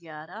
11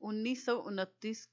1929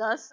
10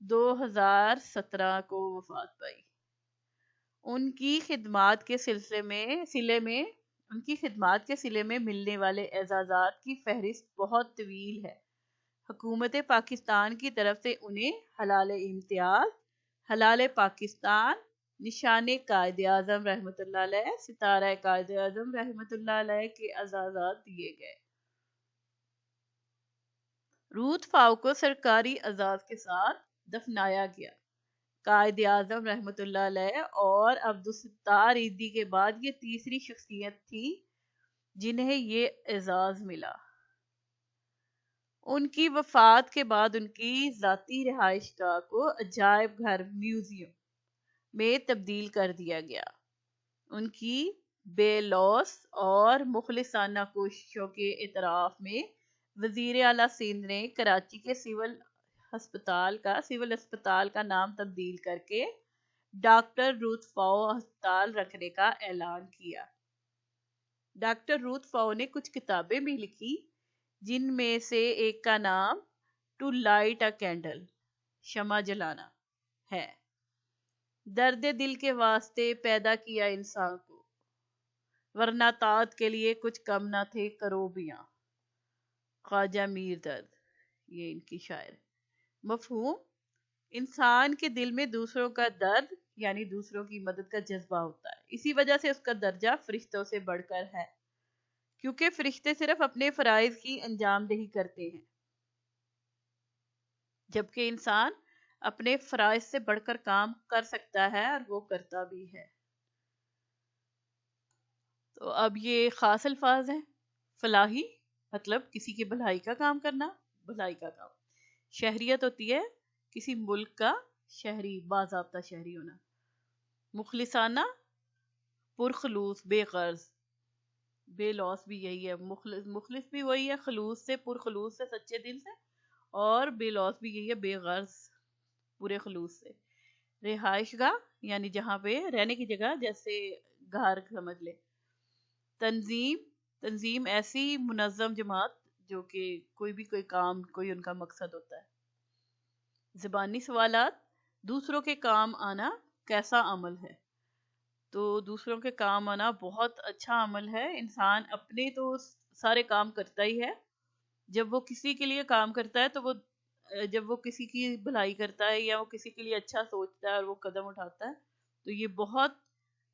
2017 کو وفات پائی۔ ان کی خدمات کے سلے میں ملنے والے اعزازات کی فہرست بہت طویل ہے۔ حکومت پاکستان کی طرف سے انہیں ہلال امتیاز، ہلال پاکستان، نشان قائد اعظم رحمۃ اللہ علیہ، ستارہ قائد اعظم رحمۃ اللہ علیہ کے اعزازات دیے گئے۔ روت فاؤ کو سرکاری اعزاز کے ساتھ دفنایا گیا۔ قائد اعظم رحمۃ اللہ علیہ اور عبدالستار ایدھی کے بعد یہ تیسری شخصیت تھی جنہیں یہ اعزاز ملا۔ ان کی وفات کے بعد ان کی ذاتی رہائش گاہ کو عجائب گھر میوزیم میں تبدیل کر دیا گیا۔ ان کی بے لوث اور مخلصانہ کوششوں کے اعتراف میں وزیر اعلیٰ سندھ نے کراچی کے سول اسپتال کا نام تبدیل کر کے ڈاکٹر روت فاؤ ہسپتال رکھنے کا اعلان کیا۔ ڈاکٹر روت فاؤ نے کچھ کتابیں بھی لکھی، جن میں سے ایک کا نام ٹو لائٹ اے کینڈل، شمع جلانا ہے۔ درد دل کے واسطے پیدا کیا انسان کو، ورنہ طاعت کے لیے کچھ کم نہ تھے کروبیاں، خواجہ میر درد، یہ ان کی شاعر۔ مفہوم: انسان کے دل میں دوسروں کا درد یعنی دوسروں کی مدد کا جذبہ ہوتا ہے، اسی وجہ سے اس کا درجہ فرشتوں سے بڑھ کر ہے، کیونکہ فرشتے صرف اپنے فرائض کی انجام دہی کرتے ہیں، جبکہ انسان اپنے فرائض سے بڑھ کر کام کر سکتا ہے اور وہ کرتا بھی ہے۔ تو اب یہ خاص الفاظ ہیں۔ فلاحی مطلب کسی کی بھلائی کا کام کرنا، بھلائی کا کام۔ شہریت ہوتی ہے کسی ملک کا شہری، باضابطہ شہری ہونا۔ مخلصانہ، پرخلوص، بے غرض، بے لوث بھی یہی ہے، مخلص بھی وہی ہے، خلوص سے، پرخلوص سے، سچے دل سے، اور بے لوث بھی یہی ہے، بے غرض، پورے خلوص سے۔ رہائش گاہ یعنی جہاں پہ رہنے کی جگہ، جیسے گھر سمجھ لے۔ تنظیم ایسی منظم جماعت جو کہ کوئی کام، کوئی ان کا مقصد ہوتا ہے۔ زبانی سوالات: دوسروں کے کام آنا کیسا عمل ہے؟ تو دوسروں کے کام آنا بہت اچھا عمل ہے۔ انسان اپنے تو سارے کام کرتا ہی ہے، جب وہ کسی کے لیے کام کرتا ہے تو جب وہ کسی کی بھلائی کرتا ہے یا وہ کسی کے لیے اچھا سوچتا ہے اور وہ قدم اٹھاتا ہے، تو یہ بہت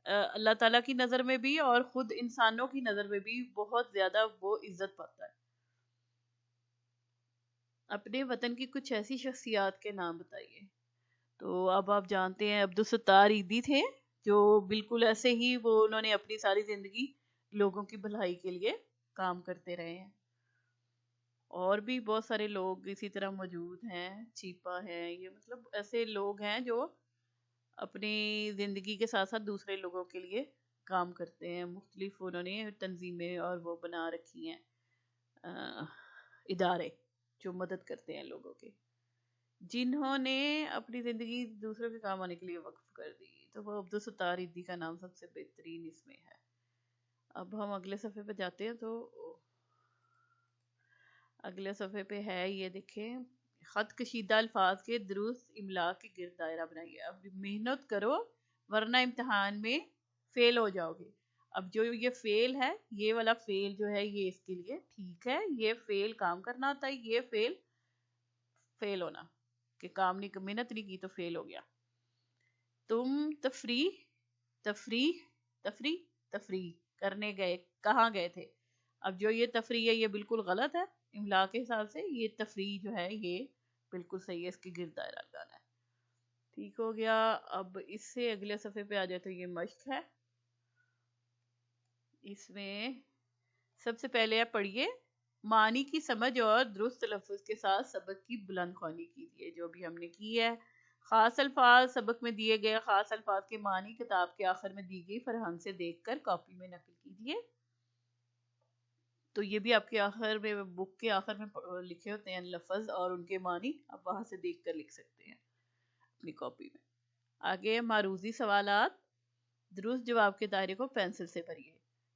اللہ تعالیٰ کی نظر میں بھی اور خود انسانوں کی نظر میں بھی بہت زیادہ وہ عزت پاتا ہے۔ اپنے وطن کی کچھ ایسی شخصیات کے نام بتائیے۔ تو اب آپ جانتے ہیں عبدالستار ایدھی تھے، جو بالکل ایسے ہی انہوں نے اپنی ساری زندگی لوگوں کی بھلائی کے لیے کام کرتے رہے ہیں۔ اور بھی بہت سارے لوگ اسی طرح موجود ہیں، چیپا ہے، یہ مطلب ایسے لوگ ہیں جو اپنی زندگی کے ساتھ ساتھ دوسرے لوگوں کے لیے کام کرتے ہیں۔ مختلف انہوں نے تنظیمیں اور وہ بنا رکھی ہیں، ادارے جو مدد کرتے ہیں لوگوں کے، جنہوں نے اپنی زندگی دوسروں کے کام آنے کے لیے وقف کر دی۔ تو وہ عبدالستار ایدھی کا نام سب سے بہترین اس میں ہے۔ اب ہم اگلے صفحے پہ جاتے ہیں، تو اگلے صفحے پہ ہے، یہ دیکھیں، خط کشیدہ الفاظ کے درست املا کے گرد دائرہ بنائیے۔ اب محنت کرو ورنہ امتحان میں فیل ہو جاؤ گے۔ اب جو یہ فیل ہے، یہ والا فیل جو ہے، یہ اس کے لیے ٹھیک ہے، یہ فیل کام کرنا ہوتا ہے، یہ فیل ہونا کہ کام نہیں، محنت نہیں کی تو فیل ہو گیا۔ تم تفریح کرنے گئے، کہاں گئے تھے؟ اب جو یہ تفریح ہے یہ بالکل غلط ہے، املا کے حساب سے یہ تفریح جو ہے یہ بالکل صحیح ہے، اس کی گرد دائرہ لگانا ہے۔ ٹھیک ہو گیا۔ اب اس سے اگلے صفحے پہ آ جائے تو یہ مشق ہے۔ اس میں سب سے پہلے آپ پڑھیے، معنی کی سمجھ اور درست تلفظ کے ساتھ سبق کی بلند خوانی کیجیے، جو بھی ہم نے کی ہے۔ خاص الفاظ سبق میں دیے گئے خاص الفاظ کے معنی کتاب کے آخر میں دی گئی فرہنگ سے دیکھ کر کاپی میں نقل کیجیے۔ تو یہ بھی آپ کے آخر میں، بک کے آخر میں لکھے ہوتے ہیں لفظ اور ان کے معنی، آپ وہاں سے دیکھ کر لکھ سکتے ہیں اپنی کاپی میں۔ آگے معروضی سوالات، درست جواب کے دائرے کو پینسل سے بھریے۔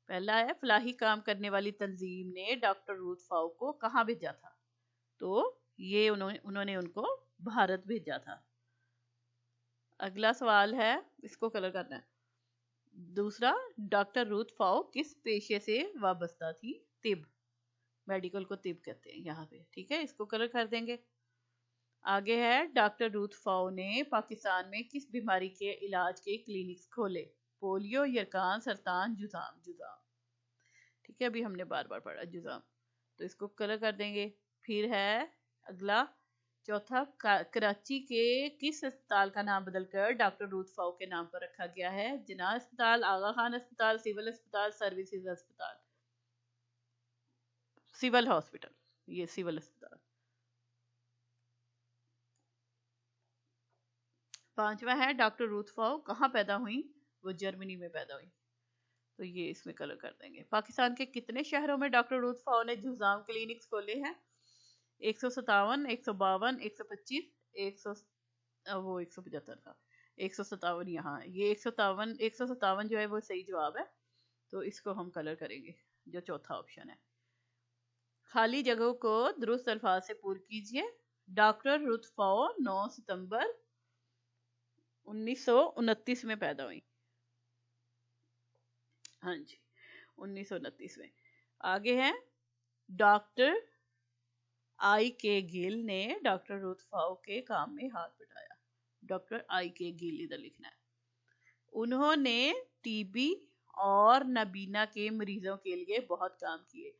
پہلا ہے، فلاحی کام کرنے والی تنظیم نے ڈاکٹر روت فاؤ کو کہاں بھیجا تھا؟ تو یہ انہوں نے ان کو بھارت بھیجا تھا. اگلا سوال ہے، اس کو کلر کرنا ہے. دوسرا، ڈاکٹر روتھ فاؤ کس پیشے سے وابستہ تھی؟ طب. میڈیکل کو طب کہتے ہیں یہاں پہ. ٹھیک ہے، اس کو کلر کر دیں گے. آگے ہے، ڈاکٹر روتھ فاؤ نے پاکستان میں کس بیماری کے علاج کے کلینکس کھولے؟ پولیو، یرکان، سرطان، جذام. ٹھیک ہے، ابھی ہم نے بار بار پڑھا جذام، تو اس کو کلر کر دیں گے. پھر ہے اگلا، چوتھا، کراچی کے کس اسپتال کا نام بدل کر ڈاکٹر روتھ فاؤ کے نام پر رکھا گیا ہے؟ جناح اسپتال، آغا خان اسپتال، سول اسپتال، سروسز اسپتال. سول ہاسپٹل، یہ سول اسپتال. پانچواں ہے، ڈاکٹر روتھ فاؤ کہاں پیدا ہوئی؟ وہ جرمنی میں پیدا ہوئی، تو یہ اس میں کلر کر دیں گے. پاکستان کے کتنے شہروں میں ڈاکٹر روتھ فاؤ نے جذام کلینکس کھولے ہیں؟ 157، 152، 125، 100، وہ 175 تھا، 157 یہاں. یہ 157 جو ہے وہ صحیح جواب ہے، تو اس کو ہم کلر کریں گے، جو چوتھا آپشن ہے. خالی جگہوں کو درست الفاظ سے پور کیجئے. ڈاکٹر روتھ فاؤ 9 ستمبر 1929 میں پیدا ہوئی. ہاں جی، 1929 میں. آگے ہیں، ڈاکٹر آئی کے گل نے ڈاکٹر روتھ فاؤ کے کام میں ہاتھ بٹایا. ڈاکٹر آئی کے گل ادھر لکھنا ہے. انہوں نے ٹی بی اور نابینا کے مریضوں کے لیے بہت کام کیے.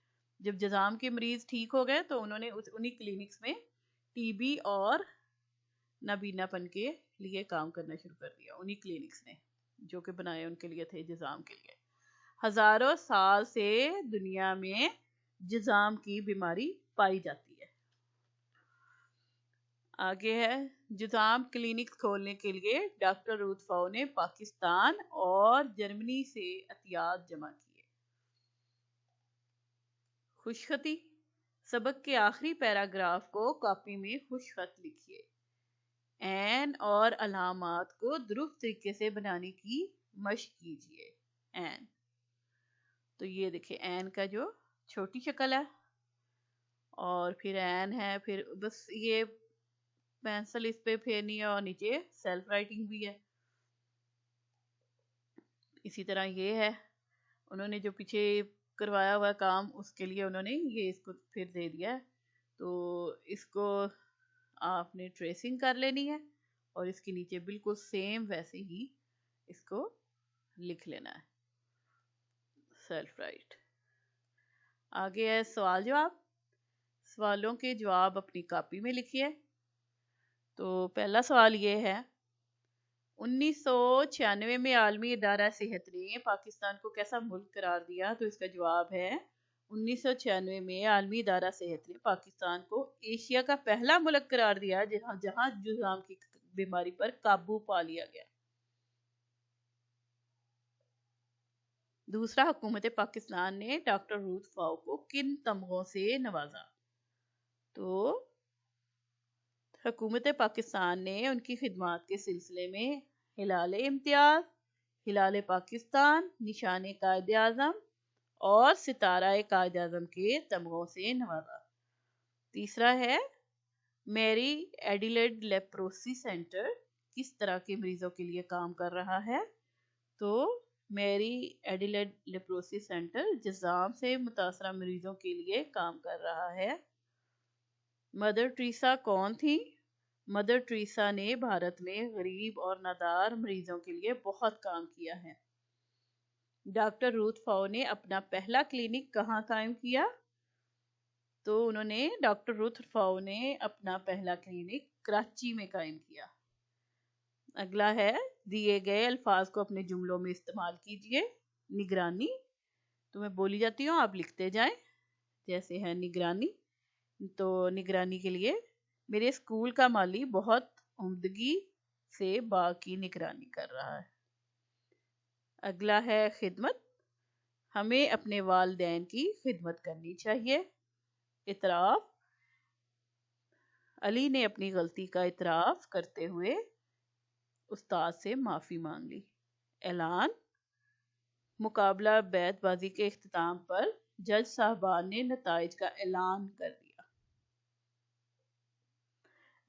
جب جذام کے مریض ٹھیک ہو گئے تو انہوں نے انہی کلینکس میں ٹی بی اور نابینا پن کے لیے کام کرنا شروع کر دیا. انہی کلینکس نے جو کہ بنائے ان کے لیے تھے، جذام کے لیے. ہزاروں سال سے دنیا میں جذام کی بیماری پائی جاتی ہے. آگے ہے، جذام کلینکس کھولنے کے لیے ڈاکٹر روتھ فاؤ نے پاکستان اور جرمنی سے عطیات جمع کیے. خوش خطی، سبق کے آخری پیراگراف کو کاپی میں خوش خط لکھیے. عین اور علامات کو درست طریقے سے بنانے کی مشق کیجیے. عین، تو یہ دیکھیں عین کا جو چھوٹی شکل ہے، اور پھر عین ہے، پھر بس یہ پینسل اس پہ پھیرنی ہے، اور نیچے سیلف رائٹنگ بھی ہے. اسی طرح یہ ہے، انہوں نے جو پیچھے کروایا ہوا کام، اس کے لیے انہوں نے یہ اس کو پھر دے دیا ہے. تو اس کو آپ نے ٹریسنگ کر لینی ہے، اور اس کے نیچے بالکل سیم ویسے ہی اس کو لکھ لینا ہے، سیلف رائٹ. آگے ہے سوال جواب. سوالوں کے جواب اپنی کاپی میں لکھیے. تو پہلا سوال یہ ہے، 1996 میں عالمی ادارہ صحت نے پاکستان کو کیسا ملک قرار دیا؟ تو اس کا جواب ہے، 1996 میں عالمی ادارہ صحت نے پاکستان کو ایشیا کا پہلا ملک قرار دیا جہاں جذام کی بیماری پر قابو پا لیا گیا. دوسرا، حکومت پاکستان نے ڈاکٹر روتھ فاؤ کو کن تمغوں سے نوازا؟ تو حکومت پاکستان نے ان کی خدمات کے سلسلے میں ہلال امتیاز، ہلال پاکستان، نشان قائد اعظم اور ستارہ قائد اعظم کے تمغوں سے نوازا. تیسرا ہے، میری ایڈیلیڈ لیپروسی سینٹر کس طرح کے مریضوں کے لیے کام کر رہا ہے؟ تو میری ایڈیلیڈ لیپروسی سینٹر جذام سے متاثرہ مریضوں کے لیے کام کر رہا ہے. مدر ٹریسا کون تھی؟ مدر ٹریسا نے بھارت میں غریب اور نادار مریضوں کے لیے بہت کام کیا ہے. ڈاکٹر روتھ فاؤ نے اپنا پہلا کلینک کہاں قائم کیا؟ تو انہوں نے ڈاکٹر روتھ فاؤ نے اپنا پہلا کلینک کراچی میں قائم کیا. اگلا ہے، دیے گئے الفاظ کو اپنے جملوں میں استعمال کیجیے. نگرانی، تو میں بولی جاتی ہوں، آپ لکھتے جائیں. جیسے ہے نگرانی، تو نگرانی کے لیے، میرے اسکول کا مالی بہت عمدگی سے باغ کی نگرانی کر رہا ہے. اگلا ہے خدمت، ہمیں اپنے والدین کی خدمت کرنی چاہیے. اعتراف، علی نے اپنی غلطی کا اعتراف کرتے ہوئے استاد سے معافی مانگ لی. اعلان، مقابلہ بیت بازی کے اختتام پر جج صاحبان نے نتائج کا اعلان کر دیا.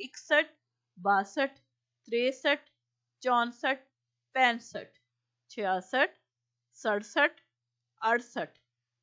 61, 62, 63, 64, 65, 66, 67, 68।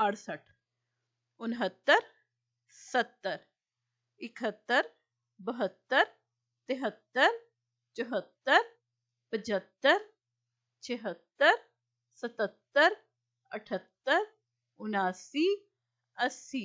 68, 69, 70, 71, 72, 73, 74, 75, 76, 77, 78, 79, 80।